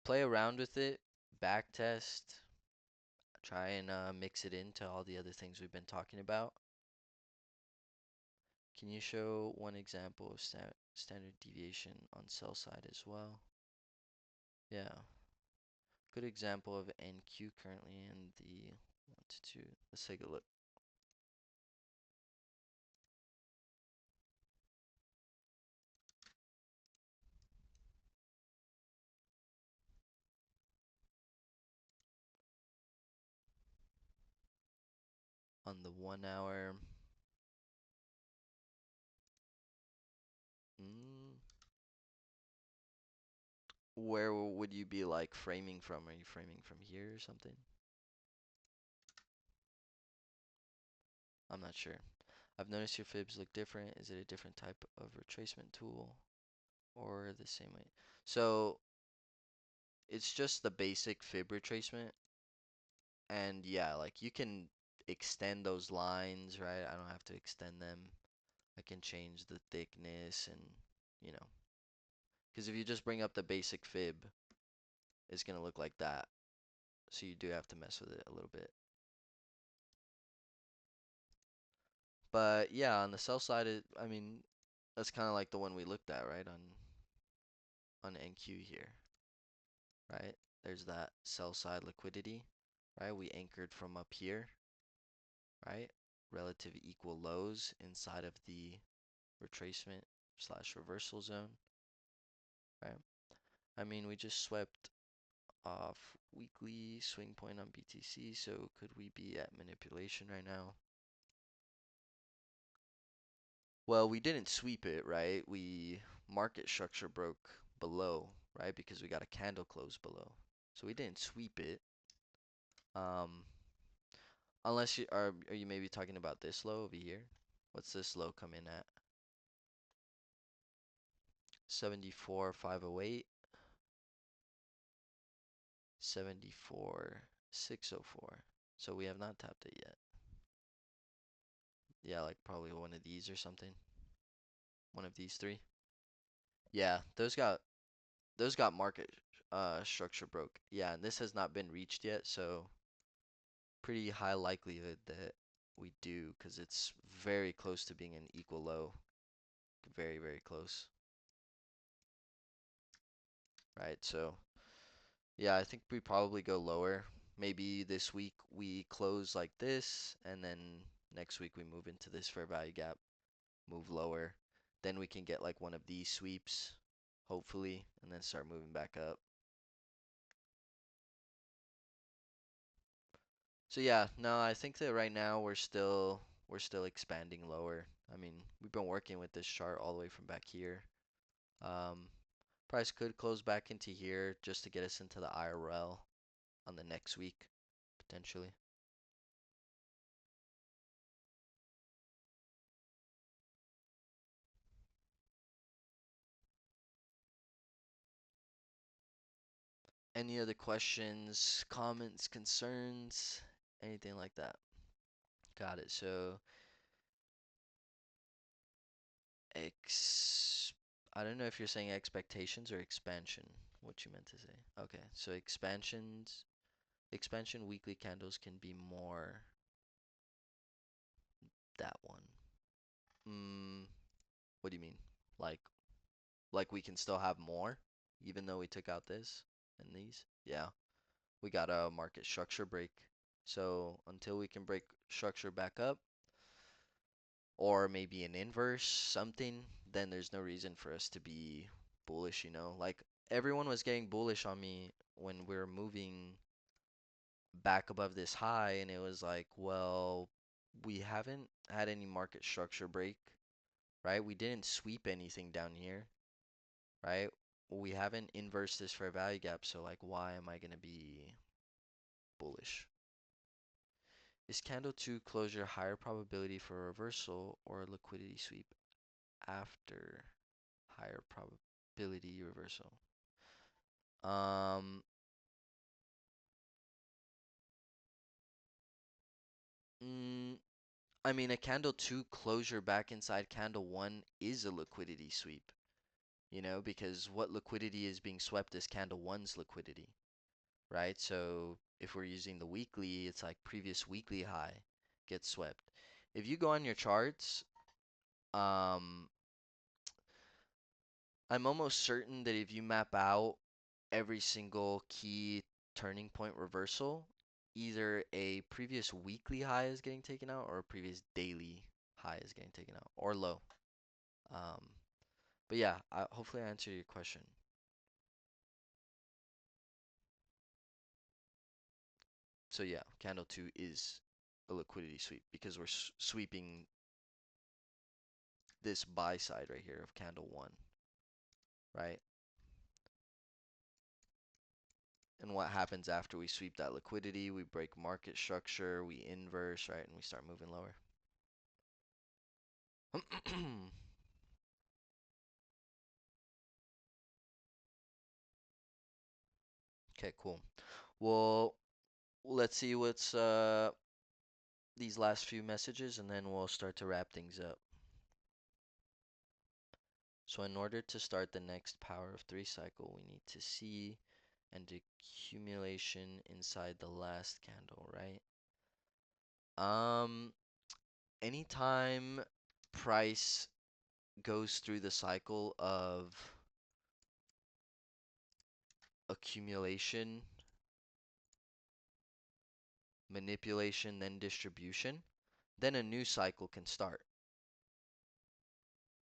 Play around with it, back test, try and mix it into all the other things we've been talking about. Can you show one example of standard deviation on sell side as well? Yeah. Good example of NQ currently in the 1 to 2. Let's take a look. On the 1 hour. Mm, where would you be like framing from? Are you framing from here or something? I'm not sure. I've noticed your fibs look different. Is it a different type of retracement tool or the same way? So it's just the basic fib retracement. And yeah, like you can extend those lines, right? I don't have to extend them. I can change the thickness and, you know, because if you just bring up the basic fib, it's going to look like that. So you do have to mess with it a little bit. But yeah, on the sell side, I mean, that's kind of like the one we looked at, right? On NQ here, right? There's that sell side liquidity, right? We anchored from up here, right? Relative equal lows inside of the retracement slash reversal zone, right? I mean, we just swept off weekly swing point on BTC, so could we be at manipulation right now? Well, we didn't sweep it, right? We market structure broke below, right? Because we got a candle close below. So we didn't sweep it. Um, unless are you maybe talking about this low over here? What's this low come in at? 74,508, 74,604. So we have not tapped it yet. Yeah, like probably one of these or something. One of these three. Yeah, those got market structure broke. Yeah, and this has not been reached yet, so pretty high likelihood that we do because it's very close to being an equal low. Very, very close. Right, so yeah, I think we probably go lower. Maybe this week we close like this, and then next week we move into this fair value gap, move lower. Then we can get like one of these sweeps, hopefully, and then start moving back up. So yeah, no, I think that right now we're still expanding lower. I mean, we've been working with this chart all the way from back here. Um, Price could close back into here just to get us into the IRL on the next week, potentially. Any other questions, comments, concerns, anything like that? Got it. So Ex I don't know if you're saying expectations or expansion, what you meant to say. Okay, so expansion weekly candles can be more that one. Mm, what do you mean? Like like we can still have more even though we took out this and these? Yeah. We got a market structure break. So until we can break structure back up or maybe an inverse something, then there's no reason for us to be bullish, you know? Like everyone was getting bullish on me when we are moving back above this high and it was like, well, we haven't had any market structure break, right? We didn't sweep anything down here, right? We haven't inversed this fair value gap, so like why am I gonna be bullish? Is candle 2 closure higher probability for reversal or liquidity sweep after higher probability reversal? Um, mm, I mean, a candle 2 closure back inside candle 1 is a liquidity sweep, you know, because what liquidity is being swept is candle 1's liquidity, right? So if we're using the weekly, it's like previous weekly high gets swept. If you go on your charts, um, I'm almost certain that if you map out every single key turning point reversal, either a previous weekly high is getting taken out or a previous daily high is getting taken out or low. Um, but yeah, hopefully I answered your question. So yeah, candle 2 is a liquidity sweep because we're sweeping this buy side right here of candle 1, right? And what happens after we sweep that liquidity? We break market structure, we inverse, right? And we start moving lower. Okay, cool. Well, let's see what's these last few messages and then we'll start to wrap things up. So in order to start the next power of 3 cycle, we need to see an accumulation inside the last candle, right? Um, anytime price goes through the cycle of accumulation, manipulation, then distribution, then a new cycle can start,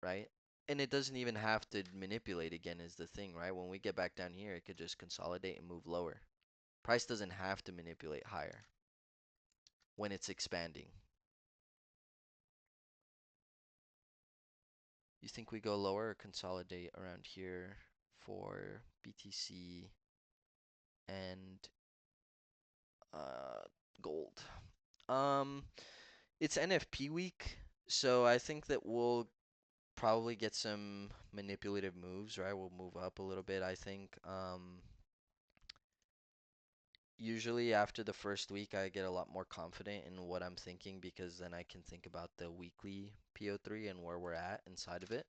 right? And it doesn't even have to manipulate again is the thing, right? When we get back down here, it could just consolidate and move lower. Price doesn't have to manipulate higher when it's expanding. You think we go lower or consolidate around here for BTC and uh, gold? Um, it's NFP week, so I think that we'll probably get some manipulative moves, right? We'll move up a little bit, I think. Usually after the first week, I get a lot more confident in what I'm thinking because then I can think about the weekly PO3 and where we're at inside of it.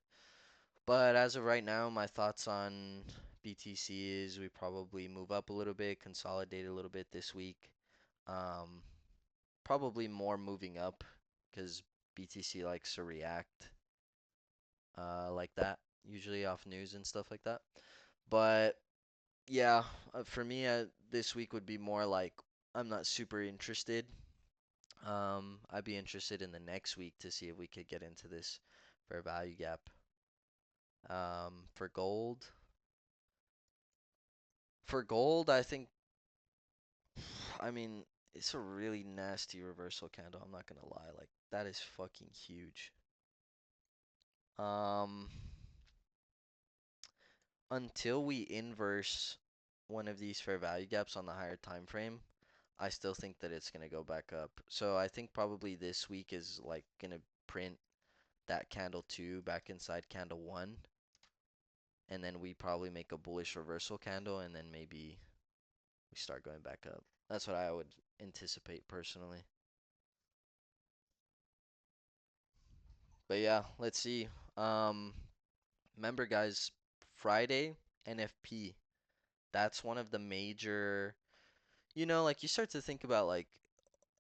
But as of right now, my thoughts on BTC is we probably move up a little bit, consolidate a little bit this week. Um, Probably more moving up because BTC likes to react like that, usually off news and stuff like that. But yeah, for me, this week would be more like I'm not super interested. I'd be interested in the next week to see if we could get into this fair value gap. For gold, I think, I mean, it's a really nasty reversal candle. I'm not gonna lie, like that is fucking huge. Um, until we inverse one of these fair value gaps on the higher time frame, I still think that it's gonna go back up. So I think probably this week is like gonna print that candle 2 back inside candle 1, and then we probably make a bullish reversal candle, and then maybe we start going back up. That's what I would anticipate personally. But yeah, let's see. Um, Remember, guys, Friday NFP. That's one of the major, like you start to think about like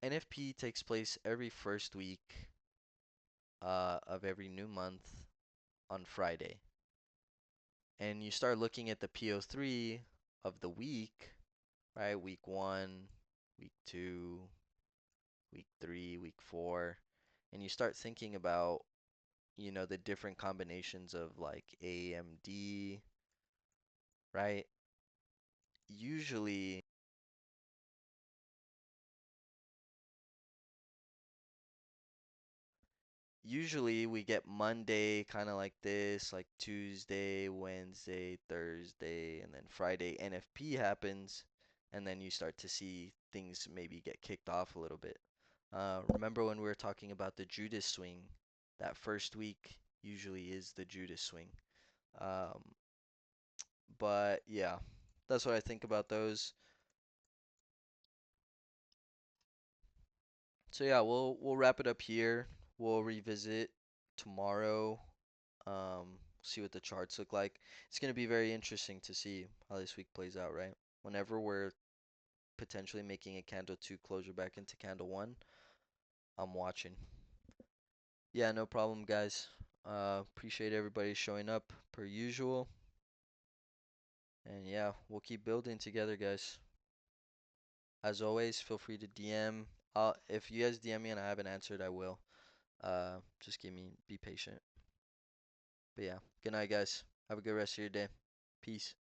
NFP takes place every first week of every new month on Friday. And you start looking at the PO3 of the week, right? Week 1, week 2, week 3, week 4, and you start thinking about, the different combinations of like AMD, right? Usually usually we get Monday kind of like this, like Tuesday, Wednesday, Thursday, and then Friday NFP happens, and then you start to see things maybe get kicked off a little bit. Remember when we were talking about the Judas swing? That first week usually is the Judas swing. Um, but yeah, that's what I think about those. So yeah, we'll wrap it up here. We'll revisit tomorrow. See what the charts look like. It's gonna be very interesting to see how this week plays out, right? Whenever we're potentially making a candle two closure back into candle one, I'm watching. Yeah, no problem, guys. Appreciate everybody showing up per usual. And yeah, we'll keep building together, guys. As always, feel free to DM. If you guys DM me and I haven't answered, I will. Just be patient. But yeah, good night, guys. Have a good rest of your day. Peace.